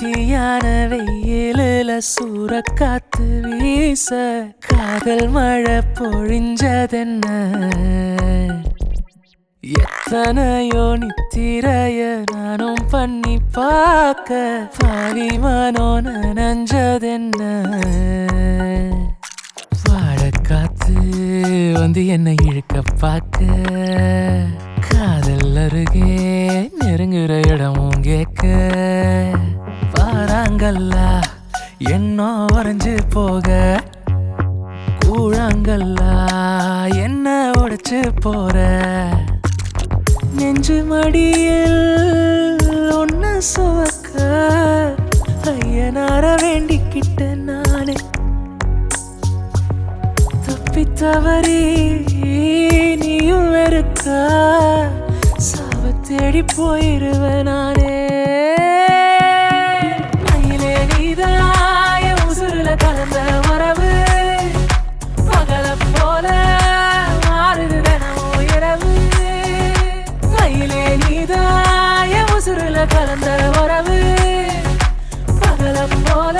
அடர்த்தியான வெயிலில சூறக்காத்து வீச காதல் மழை பொழிஞ்சதென்ன எத்தனையோ நித்திரைய நானும் பண்ணி பார்க்க பாவி மனோ நனஞ்சதென்ன வாழக்காத்து வந்து என்னை இழுக்க பார்க்க காதல் அருகே நெருங்குற இடமும் கேட்க பாறாங்கல்லா என்னோ வரைஞ்சு போக கூழாங்கல்லா என்ன உடைச்சு போற நெஞ்சு மடியில் ஒன்ன சுவக்க ஐயனார வேண்டிக்கிட்ட நானே தப்பித்தவரி நீயும் வெறுக்க சாவ தேடி போயிருவ நானே மயிலே நீதாய உசுருல கலந்த உறவு பகல போல மாறுது தினமும் இரவு மயிலே நீதாய உசுருல கலந்த உறவு பகல போல